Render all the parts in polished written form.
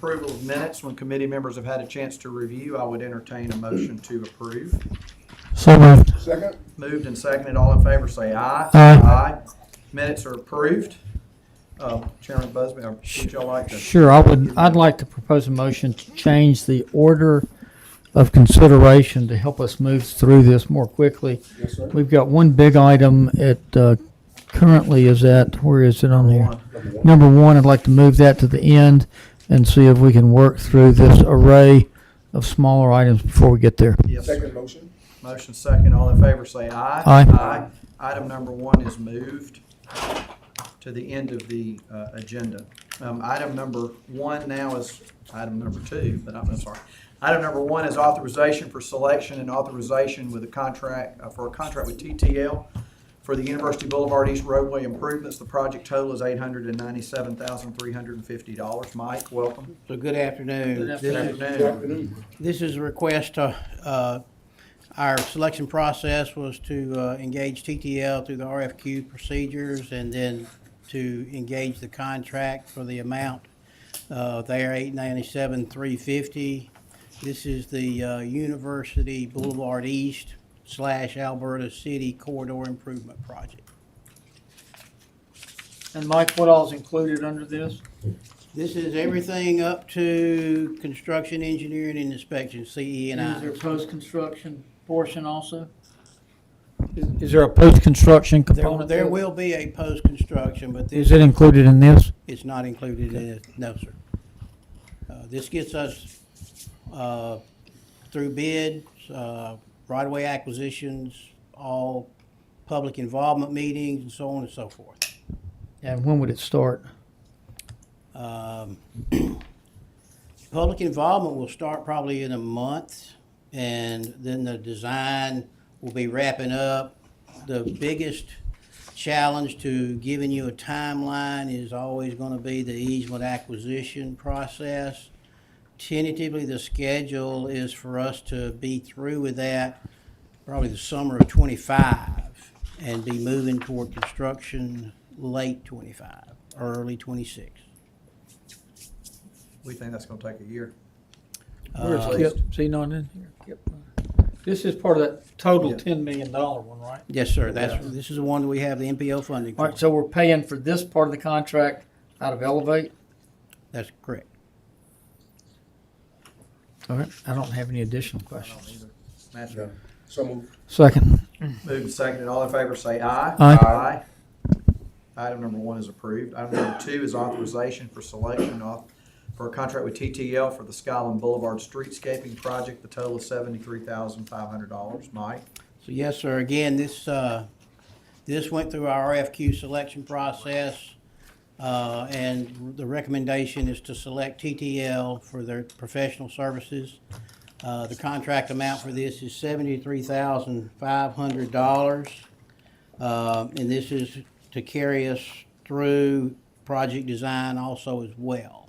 approval of minutes. When committee members have had a chance to review, I would entertain a motion to approve. So moved. Second. Moved and seconded. All in favor say aye. Aye. Minutes are approved. Chairman Busby, would y'all like to? Sure, I'd like to propose a motion to change the order of consideration to help us move through this more quickly. Yes, sir. We've got one big item. It currently is at, where is it on here? Number one. I'd like to move that to the end and see if we can work through this array of smaller items before we get there. Yes, sir. Second motion. Motion second. All in favor say aye. Aye. Item number one is moved to the end of the agenda. Item number one now is item number two, but I'm sorry. Item number one is authorization for selection and authorization with a contract, for a contract with TTL for the University Boulevard East roadway improvements. The project total is $897,350. Mike, welcome. So good afternoon. Good afternoon. Good afternoon. This is a request to, our selection process was to engage TTL through the RFQ procedures and then to engage the contract for the amount. They are $897,350. This is the University Boulevard East / Alberta City Corridor Improvement Project. And Mike, what all is included under this? This is everything up to construction, engineering, and inspection, CE and I. Is there a post-construction portion also? Is there a post-construction component? There to it? will be a post-construction, but this Is it included in this? it's not included in it. No, sir. This gets us through bids, right-of-way acquisitions, all public involvement meetings, and so on and so forth. And when would it start? Public involvement will start probably in a month, and then the design will be wrapping up. The biggest challenge to giving you a timeline is always going to be the easement acquisition process. Tentatively, the schedule is for us to be through with that probably the summer of '25 and be moving toward construction late '25, early '26. We think that's gonna take a year. Where's Uh, Kip? Is he not in here? Kip. This is part of that total Yeah. $10 million one, right? Yes, sir. Yeah. This is the one that we have the MPO funding All for. right, so we're paying for this part of the contract out of Elevate? That's correct. All right, I don't have any additional I don't questions. either. Matthew? No. So moved. Second. Moved and seconded. All in favor say aye. Aye. Item number one is approved. Item number two is authorization for selection for a contract with TTL for the Skyland Boulevard streetscaping project. The total is $73,500. Mike? So yes, sir. Again, this went through our RFQ selection process, and the recommendation is to select TTL for their professional services. The contract amount for this is $73,500, and this is to carry us through project design also as well.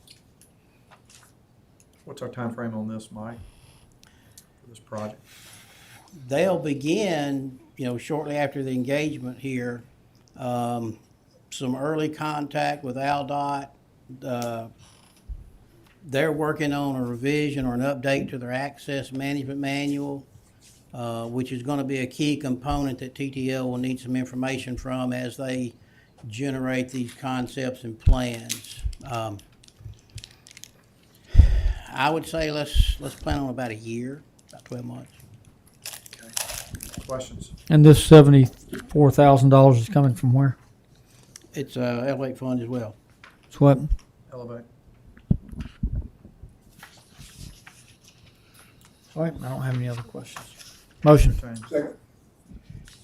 What's our time frame on this, Mike, for this project? They'll begin, shortly after the engagement here, some early contact with ALDOT. They're working on a revision or an update to their access management manual, which is going to be a key component that TTL will need some information from as they generate these concepts and plans. I would say let's plan on about a year, about 12 months. Questions? And this $74,000 is coming from where? It's a Elevate fund as well. It's what? Elevate. All right, I don't have any other questions. Motion. Entertain. Second.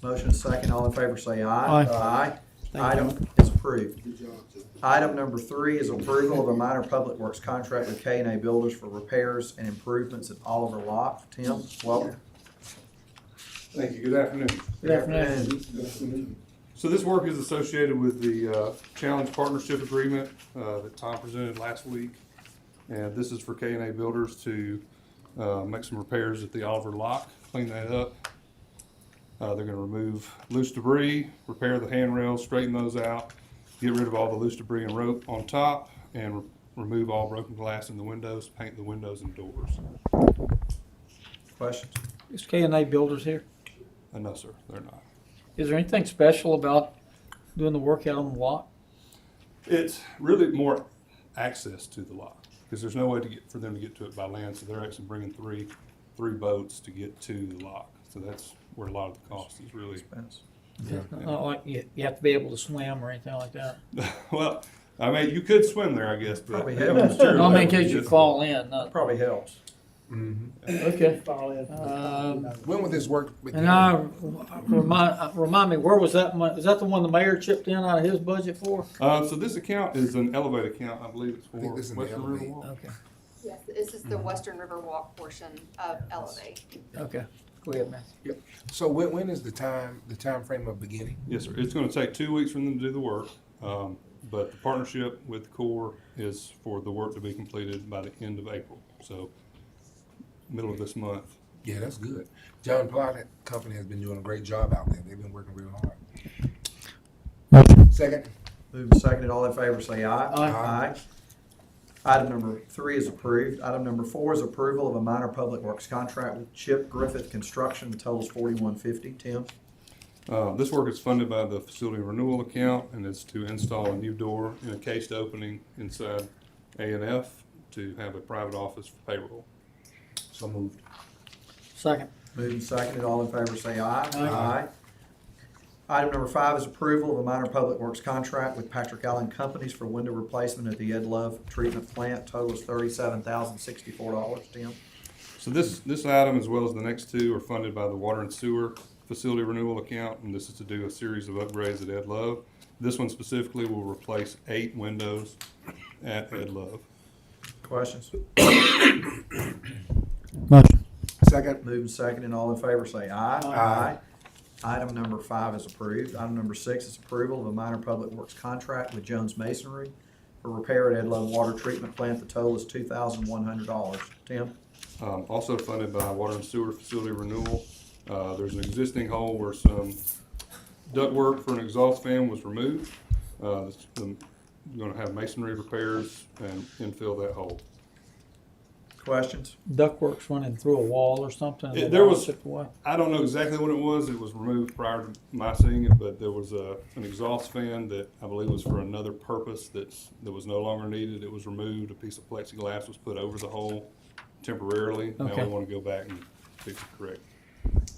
Motion second. All in favor say aye. Aye. Thank Item is approved. Good job, sir. Item number three is approval of a minor public works contract with K&A Builders for repairs and improvements at Oliver Lock. Tim, welcome. Thank you. Good afternoon. Good afternoon. Good afternoon. So this work is associated with the Challenge Partnership Agreement that Tom presented last week. And this is for K&A Builders to make some repairs at the Oliver Lock, clean that up. They're going to remove loose debris, repair the handrails, straighten those out, get rid of all the loose debris and rope on top, and remove all broken glass in the windows, paint the windows and doors. Questions? Is K&A Builders here? No, sir, they're not. Is there anything special about doing the work out on the lot? It's really more access to the lot, because there's no way for them to get to it by land, so they're actually bringing three boats to get to the lock. So that's where a lot of the cost is really. Expense. Not like you have to be able to swim or anything like that? Well, I mean, you could swim there, I guess, but. Probably helps. No, I mean, in case you fall in, not. Probably helps. Okay. When will this work? And now, remind me, where was that money? Is that the one the mayor chipped in out of his budget for? So this account is an Elevate account, I believe it's think this is for an Western Elevate. River Walk. Okay, Yes, this is the Western River Walk portion of Elevate. okay. Go ahead, Matthew. So when is the time frame of beginning? Yes, sir. It's gonna take 2 weeks for them to do the work, but the partnership with Core is for the work to be completed by the end of April, so middle of this month. Yeah, that's good. John Plott Company has been doing a great job out there. They've been working real hard. Motion. Second. Moving seconded, all in favor say aye. Aye. Item number 3 is approved. Item number 4 is approval of a minor public works contract with Chip Griffith Construction. The total is $41.50. Tim? This work is funded by the facility renewal account, and it's to install a new door and a cased opening inside A&F to have a private office for payroll. So moved. Second. Moving seconded, all in favor say aye. Aye. Item number 5 is approval of a minor public works contract with Patrick Allen Companies for window replacement at the Ed Love Treatment Plant. Total is $37,064. Tim? So this item, as well as the next two, are funded by the water and sewer facility renewal account, and this is to do a series of upgrades at Ed Love. This one specifically will replace 8 windows at Ed Love. Questions? Motion. Second. Moving seconded, all in favor say aye. Aye. Item number 5 is approved. Item number 6 is approval of a minor public works contract with Jones Masonry for repair at Ed Love Water Treatment Plant. The total is $2,100. Tim? Also funded by water and sewer facility renewal. There's an existing hole where some ductwork for an exhaust fan was removed. We're gonna have masonry repairs and infill that hole. Questions? Ductwork's running through a wall or something? There was- The wall chipped away? I don't know exactly what it was. It was removed prior to my seeing it, but there was an exhaust fan that I believe was for another purpose that was no longer needed. It was removed. A piece of plexiglass was put over the hole temporarily. Now Okay. we want to go back and fix it correct.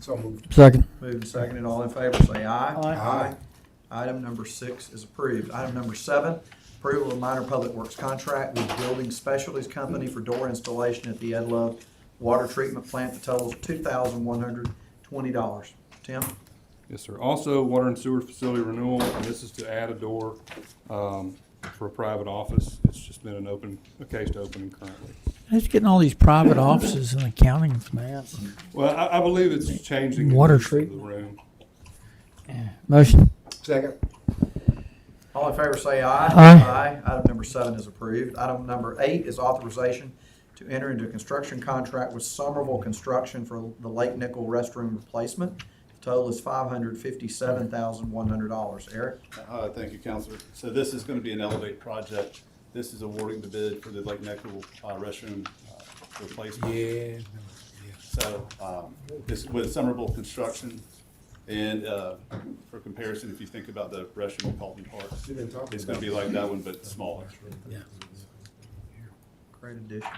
So moved. Second. Moving seconded, all in favor say aye. Aye. Item number 6 is approved. Item number 7, approval of minor public works contract with Building Specialties Company for door installation at the Ed Love Water Treatment Plant. The total is $2,120. Tim? Yes, sir. Also, water and sewer facility renewal, and this is to add a door for a private office. It's just been a cased opening currently. Who's getting all these private offices and accounting finance? Well, I believe it's changing the Water use of the treatment. room. Motion. Second. All in favor say aye. Aye. Item number 7 is approved. Item number 8 is authorization to enter into a construction contract with Somerville Construction for the Lake Nickel restroom replacement. The total is $557,100. Eric? Thank you, Counselor. So this is going to be an Elevate project. This is awarding the bid for the Lake Nickel restroom replacement. Yeah. So this with Somerville Construction. And for comparison, if you think about the restroom in Colton Park, We've been talking it's going to be like that one, but smaller. Great addition.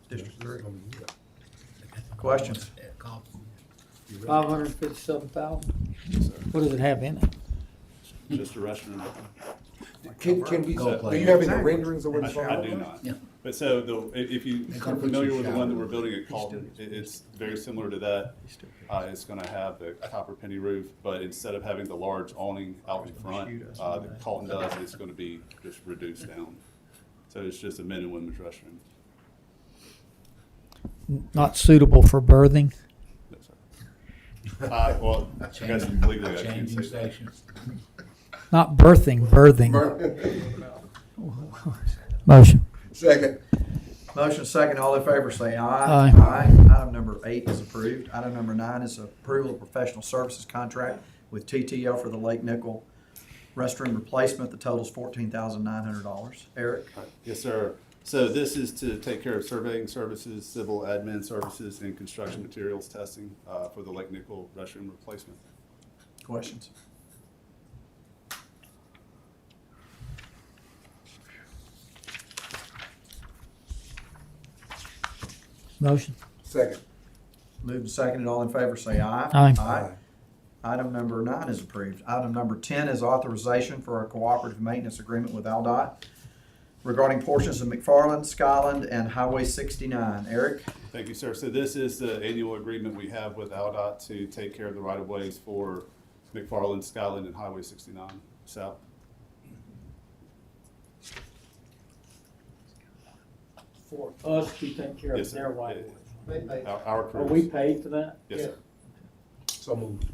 District 3. Questions? $557,000. Yes, sir. What does it have in it? Just a restroom. Can we, do you have any renderings of what it's I do not. But so if you are familiar with the one that we're building at Colton, it's very similar to that. It's gonna have the copper penny roof, but instead of having the large awning out in front, that Colton does, it's gonna be just reduced down. So it's just a men and women's restroom. Not suitable for birthing? No, sir. Well, I guess legally I can't say that. Not birthing, birthing. Motion. Second. Motion second, all in favor say aye. Aye. Item number 8 is approved. Item number 9 is approval of professional services contract with TTL for the Lake Nickel restroom replacement. The total is $14,900. Eric? Yes, sir. So this is to take care of surveying services, civil admin services, and construction materials testing for the Lake Nickel restroom replacement. Questions? Motion. Second. Moved and seconded, all in favor say aye. Aye. Aye. Item number 9 is approved. Item number 10 is authorization for a cooperative maintenance agreement with AlDOT regarding portions of McFarland, Skyland, and Highway 69. Eric? Thank you, sir. So this is the annual agreement we have with AlDOT to take care of the right-of-ways for McFarland, Skyland, and Highway 69 South. For us to take care Yes, of sir. their right of way. Our Are we crews. paid for that? Yes, sir. So moved.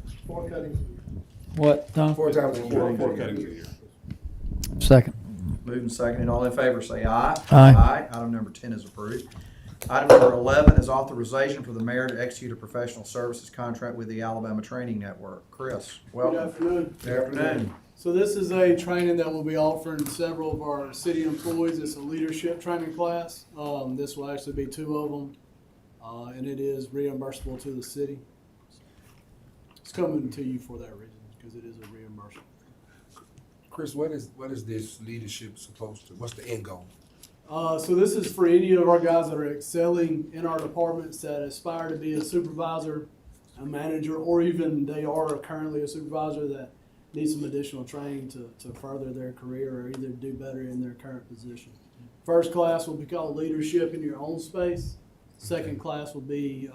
What, Tom? 4 times a year. Four cuttings a year. Second. Moved and seconded, all in favor say aye. Aye. Item number 10 is approved. Item number 11 is authorization for the mayor to execute a professional services contract with the Alabama Training Network. Chris, Good welcome. afternoon. Good afternoon. So this is a training that we'll be offering several of our city employees. It's a leadership training class. This will actually be 2 of them, and it is reimbursable to the city. It's coming to you for that reason, because it is a reimbursement. Chris, what is this leadership supposed to, what's the end goal? So this is for any of our guys that are excelling in our departments that aspire to be a supervisor, a manager, or even they are currently a supervisor that needs some additional training to further their career or either do better in their current position. First class will be called leadership in your own space. Second class will be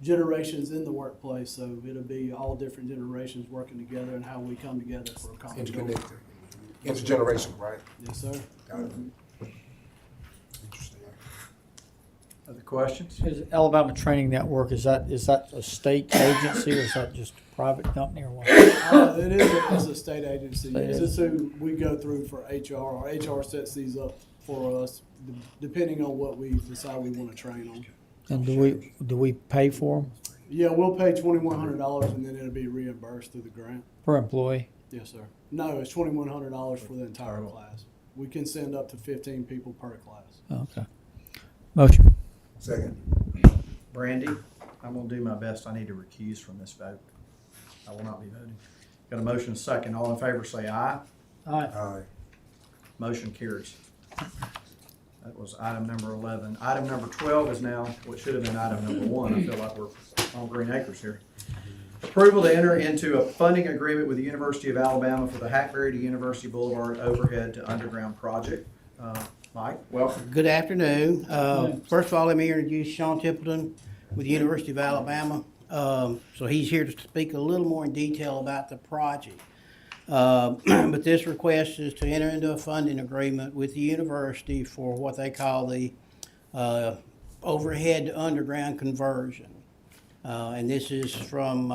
generations in the workplace. So it'll be all different generations working together and how we come together for a common goal. Interconnected. Intergenerational, right? Yes, sir. Got it. Interesting. Other questions? Is Alabama Training Network, is that a state agency or is that just a private company or what? It's a state agency. State Yes, it's who we go through for HR. Our HR sets these up for us, depending on what we decide we want to train on. And do we pay for them Yeah, we'll pay $2,100 and then it'll be reimbursed through the grant. per employee? Yes, sir. No, it's $2,100 for the entire class. We can send up to 15 people per class. Oh, okay. Motion. Second. Brandy, I'm gonna do my best. I need to recuse from this vote. I will not be voting. Got a motion and a second. All in favor say aye. Aye. Aye. Motion carries. That was item number 11. Item number 12 is now what should have been item number 1. I feel like we're on Green Acres here. Approval to enter into a funding agreement with the University of Alabama for the Hackberry to University Boulevard overhead to underground project. Mike, welcome. Good afternoon. First of all, let me introduce Sean Templeton with the University of Alabama. So he's here to speak a little more in detail about the project. But this request is to enter into a funding agreement with the university for what they call the overhead to underground conversion. And this is from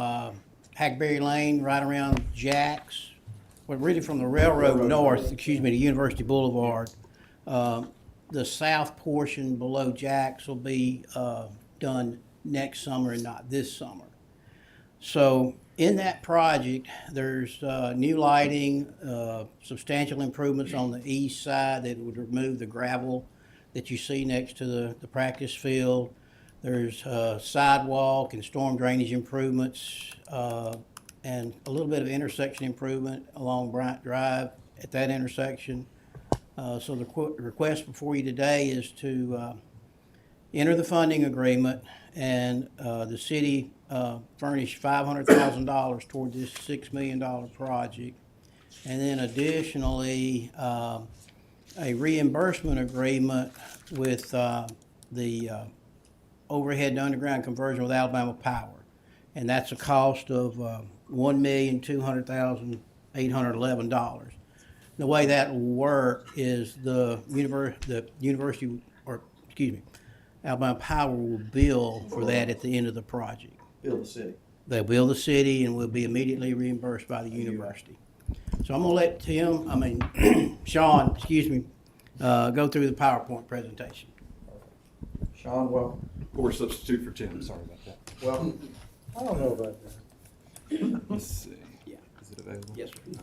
Hackberry Lane right around Jack's, well, really from the railroad north, to University Boulevard. The south portion below Jack's will be done next summer and not this summer. So in that project, there's new lighting, substantial improvements on the east side that would remove the gravel that you see next to the practice field. There's sidewalk and storm drainage improvements and a little bit of intersection improvement along Bryant Drive at that intersection. So the request before you today is to enter the funding agreement, and the city furnished $500,000 toward this $6 million project. And then additionally, a reimbursement agreement with the overhead to underground conversion with Alabama Power. And that's a cost of $1,200,811. The way that will work is Alabama Power will bill for that at the end of the project. Bill the city. They'll bill the city and will be immediately reimbursed by the university. So I'm gonna let Sean, go through the PowerPoint presentation. Sean, welcome. Poor substitute for Tim, sorry about that. Welcome. I don't know about that. Let's see. Yeah. Is it available? Yes, sir. Okay.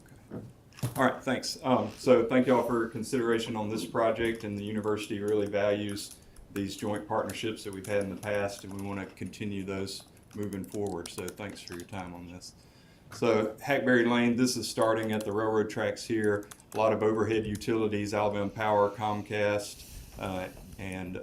All right, thanks. So thank y'all for your consideration on this project, and the university really values these joint partnerships that we've had in the past, and we want to continue those moving forward. So thanks for your time on this. So Hackberry Lane, this is starting at the railroad tracks here. A lot of overhead utilities, Alabama Power, Comcast, and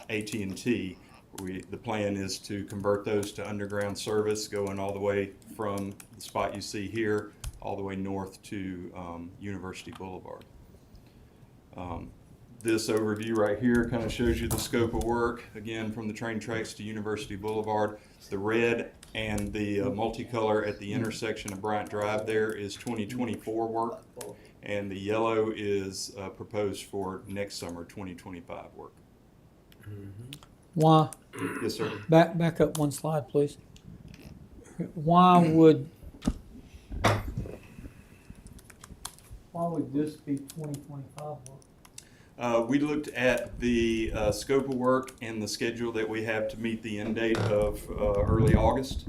AT&T. The plan is to convert those to underground service, going all the way from the spot you see here, all the way north to University Boulevard. This overview right here kind of shows you the scope of work, again, from the train tracks to University Boulevard. The red and the multicolor at the intersection of Bryant Drive there is 2024 work, and the yellow is proposed for next summer, 2025 work. Why, Yes, sir. back up one slide, please. Why would this be 2025 work? We looked at the scope of work and the schedule that we have to meet the end date of early August,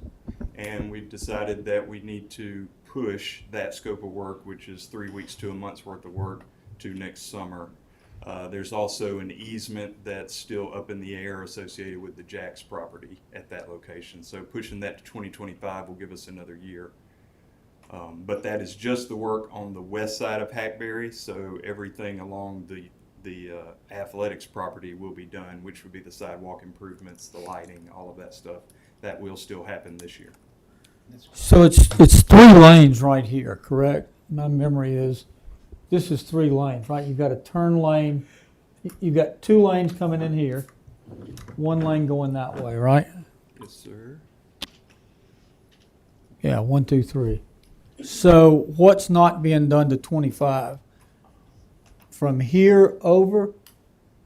and we've decided that we need to push that scope of work, which is 3 weeks to a month's worth of work, to next summer. There's also an easement that's still up in the air associated with the Jack's property at that location, so pushing that to 2025 will give us another year. But that is just the work on the west side of Hackberry, so everything along the athletics property will be done, which would be the sidewalk improvements, the lighting, all of that stuff. That will still happen this year. So it's 3 lanes right here, correct? My memory is, this is 3 lanes, right? You've got a turn lane, you've got 2 lanes coming in here, 1 lane going that way, right? Yes, sir. Yeah, 1, 2, 3. So what's not being done to 25? From here over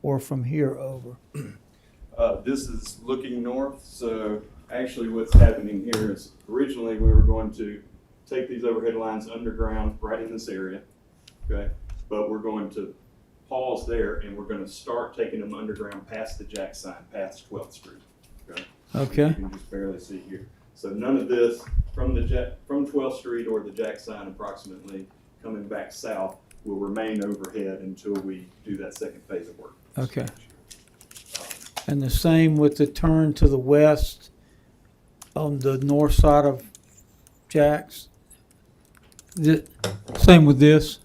or from here over? This is looking north, so actually what's happening here is originally we were going to take these overhead lines underground right in this area, okay? But we're going to pause there, and we're going to start taking them underground past the Jack sign, past 12th Street, okay? Okay. You can just barely see here. So none of this from 12th Street or the Jack sign approximately coming back south will remain overhead until we do that second phase of work. Okay. And the same with the turn to the west on the north side of Jack's? Same with this?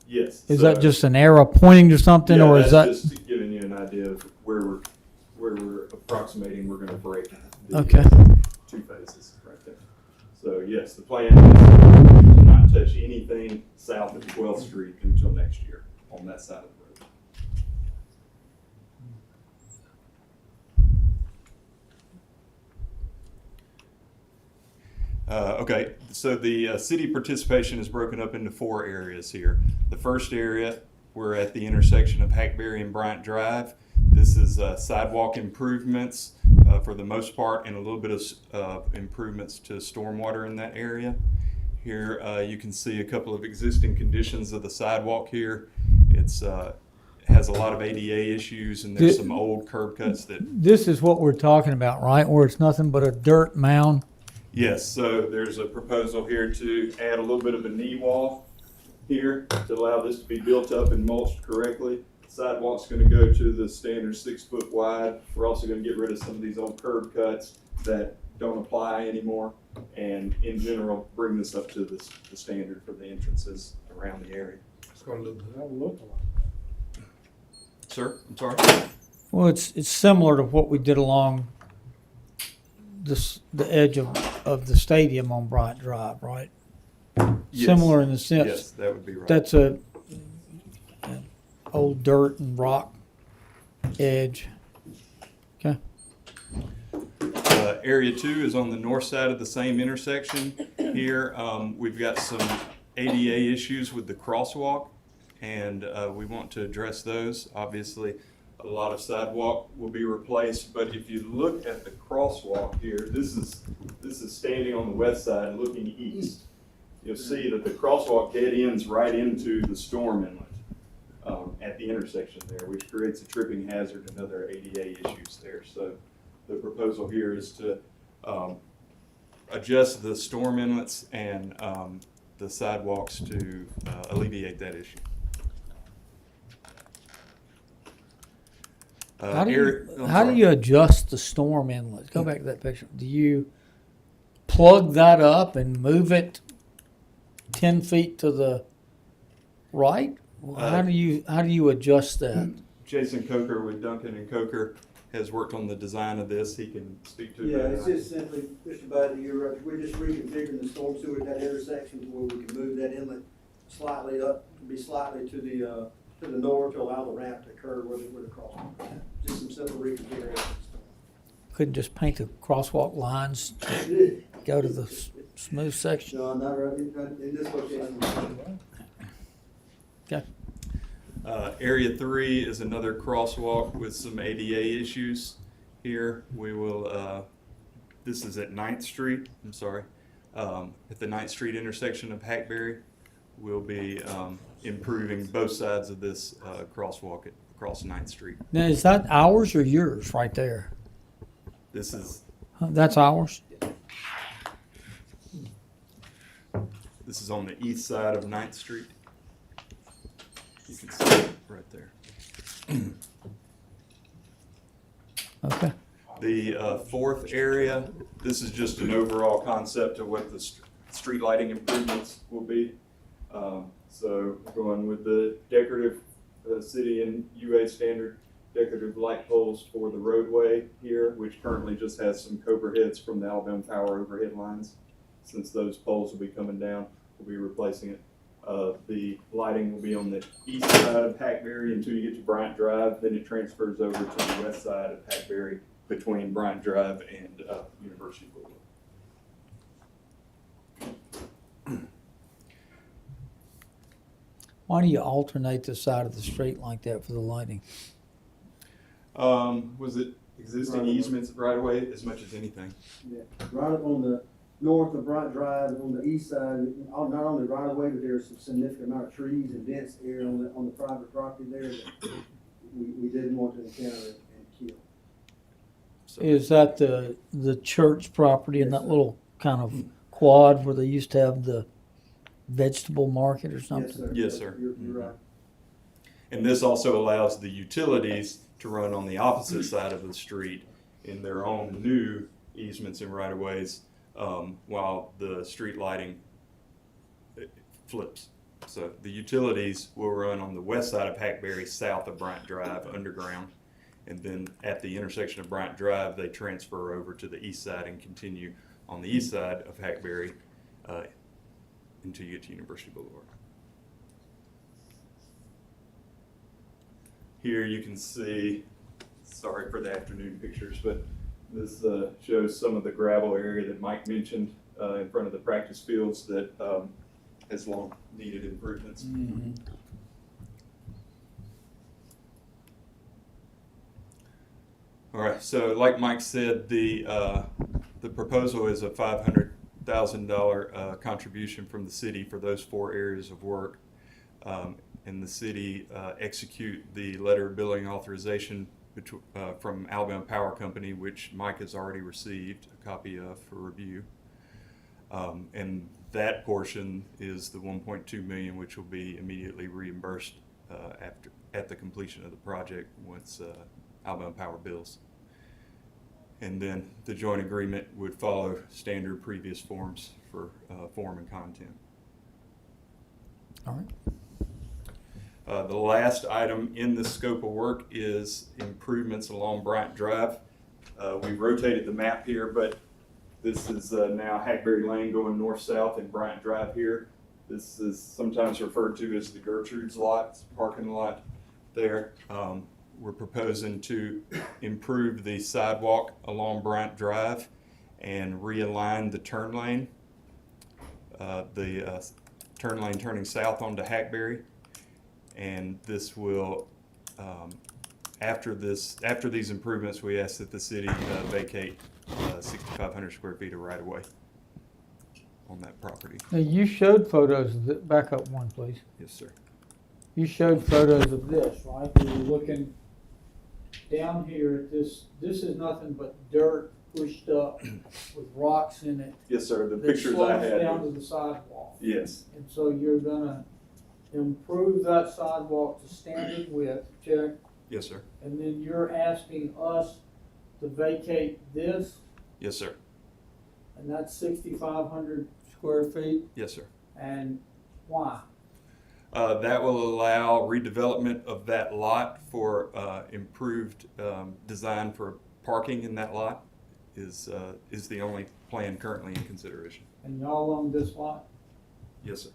Yes. Is that just an arrow pointing to something, Yeah, or is that? that's just giving you an idea of where we're approximating we're going to break the Okay. 2 phases right there. So yes, the plan is to not touch anything south of 12th Street until next year on that side of the road. Okay, so the city participation is broken up into 4 areas here. The first area, we're at the intersection of Hackberry and Bryant Drive. This is sidewalk improvements for the most part, and a little bit of improvements to stormwater in that area. Here you can see a couple of existing conditions of the sidewalk here. It's has a lot of ADA issues, and there's some old curb cuts that. This is what we're talking about, right? Where it's nothing but a dirt mound? Yes, so there's a proposal here to add a little bit of a knee wall here to allow this to be built up and mulched correctly. Sidewalk's going to go to the standard 6 foot wide. We're also going to get rid of some of these old curb cuts that don't apply anymore, and in general bring this up to the standard for the entrances around the area. It's gonna look good. Sir, I'm sorry? Well, it's similar to what we did along the edge of the stadium on Bryant Drive, right? Yes. Similar in the sense. Yes, that would be right. That's a old dirt and rock edge. Okay. Area 2 is on the north side of the same intersection. Here we've got some ADA issues with the crosswalk, and we want to address those. Obviously, a lot of sidewalk will be replaced, but if you look at the crosswalk here, this is standing on the west side looking east. You'll see that the crosswalk dead ends right into the storm inlet at the intersection there, which creates a tripping hazard and other ADA issues there. So the proposal here is to adjust the storm inlets and the sidewalks to alleviate that issue. How do I'm how do sorry. you adjust the storm inlet? Go back to that picture. Do you plug that up and move it 10 feet to the right? How do you adjust that? Jason Coker with Duncan and Coker has worked on the design of this. He can speak to Yeah, that. it's just simply, Mr. Buddy, you're right, we're just reconfiguring the storm sewer at that intersection to where we can move that inlet slightly up, be slightly to the north to allow the ramp to occur where the crosswalk is at. Just some simple reconfiguration. Couldn't just paint the crosswalk lines, go to the smooth section? No, not right, in this location. Okay. Area 3 is another crosswalk with some ADA issues here. We will, this is at 9th Street, I'm sorry, at the 9th Street intersection of Hackberry. We'll be improving both sides of this crosswalk across 9th Street. Now, is that ours or yours right there? This is, That's ours? this is on the east side of 9th Street. You can see it right there. Okay. The fourth area, this is just an overall concept of what the street lighting improvements will be. So we're going with the decorative city and UA standard decorative light poles for the roadway here, which currently just has some cobra heads from the Alabama Power overhead lines. Since those poles will be coming down, we'll be replacing it. The lighting will be on the east side of Hackberry until you get to Bryant Drive, then it transfers over to the west side of Hackberry between Bryant Drive and University Boulevard. Why do you alternate the side of the street like that for the lighting? Was it existing easements right away as much as anything? Yeah, right up on the north of Bright Drive, on the east side, not only right away, but there's some significant amount of trees and dense area on the private property there that we didn't want to encounter and kill. So, Is that the church property in that little kind of quad where they used to have the vegetable market or something? Yes, sir. Yes, sir. You're right. and this also allows the utilities to run on the opposite side of the street in their own new easements and right-of-ways, while the street lighting flips. So the utilities will run on the west side of Hackberry, south of Bryant Drive, underground. And then at the intersection of Bryant Drive, they transfer over to the east side and continue on the east side of Hackberry until you get to University Boulevard. Here you can see, sorry for the afternoon pictures, but this shows some of the gravel area that Mike mentioned in front of the practice fields that has long needed improvements. All right, so like Mike said, the proposal is a $500,000 contribution from the city for those 4 areas of work. And the city execute the letter of billing authorization from Alabama Power Company, which Mike has already received a copy of for review. And that portion is the $1.2 million, which will be immediately reimbursed at the completion of the project once Alabama Power bills. And then the joint agreement would follow standard previous forms for form and content. All right. The last item in the scope of work is improvements along Bryant Drive. We rotated the map here, but this is now Hackberry Lane going north-south and Bryant Drive here. This is sometimes referred to as the Gertrude's lot, parking lot there. We're proposing to improve the sidewalk along Bryant Drive and realign the turn lane. The turn lane turning south onto Hackberry. And this will, after these improvements, we ask that the city vacate 6,500 square feet of right-of-way on that property. Now, you showed photos of it. Back up one, please. Yes, sir. You showed photos of this, right? We were looking down here at this. This is nothing but dirt pushed up with rocks in it. Yes, sir. The that pictures I slopes had. down to the sidewalk. Yes, And so you're gonna improve that sidewalk to standard width, check, yes, sir. and then you're asking us to vacate this, Yes, sir. and that's 6,500 square feet, Yes, sir. and why? That will allow redevelopment of that lot for improved design for parking in that lot is the only plan currently in consideration. And y'all own this lot? Yes, sir.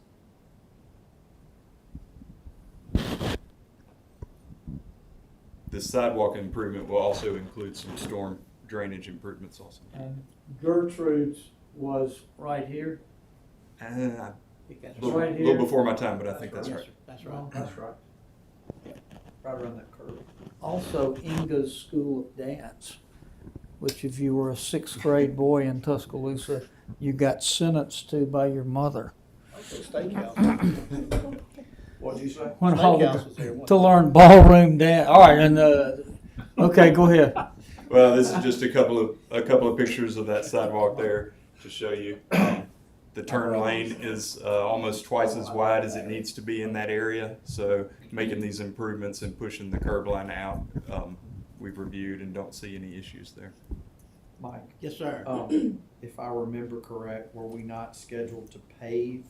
The sidewalk improvement will also include some storm drainage improvements also. And Gertrude's was right here? A Right little here. before my time, but I think that's Yes, right. sir. That's right. That's right. Right around that curve. Also, Inga's School of Dance, which if you were a sixth grade boy in Tuscaloosa, you got sentenced to by your mother. Steakhouse. What'd you say? Went all Steakhouse was there. to learn ballroom dance. All right, and okay, go ahead. Well, this is just a couple of pictures of that sidewalk there to show you. The turn lane is almost twice as wide as it needs to be in that area. So making these improvements and pushing the curb line out, we've reviewed and don't see any issues there. Mike, Yes, sir. if I remember correct, were we not scheduled to pave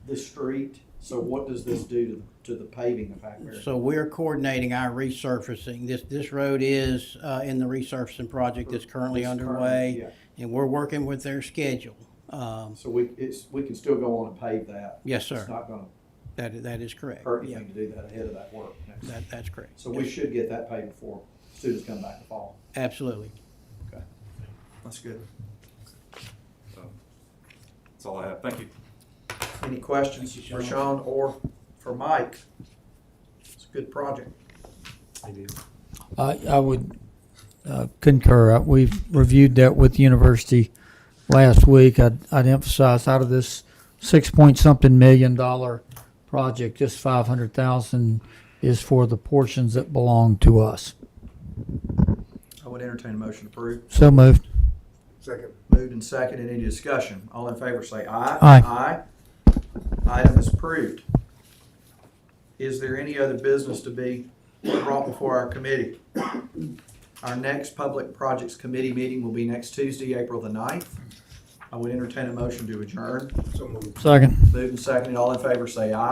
the street? So what does this do to the paving of Hackberry? So we're coordinating our resurfacing. This road is in the resurfacing project that's currently It's underway, yeah. and we're working with their schedule. So we can still go on and pave that. Yes, sir. It's not gonna That is correct. hurt Yeah, anything to do that ahead of that work. that's correct. So we should get that paved before students come back in the fall. Absolutely. That's good. So that's all I have. Thank you. Any questions for Sean or for Mike? It's a good project. I would concur. We've reviewed that with the university last week. I'd emphasize out of this $6-point-something million project, just 500,000 is for the portions that belong to us. I would entertain a motion to approve. So moved. Second. Moved and seconded. Any discussion? All in favor say aye. Aye. Aye. Item is approved. Is there any other business to be brought before our committee? Our next Public Projects Committee meeting will be next Tuesday, April the 9th. I would entertain a motion to adjourn. So moved. Second. Moved and seconded. All in favor say aye.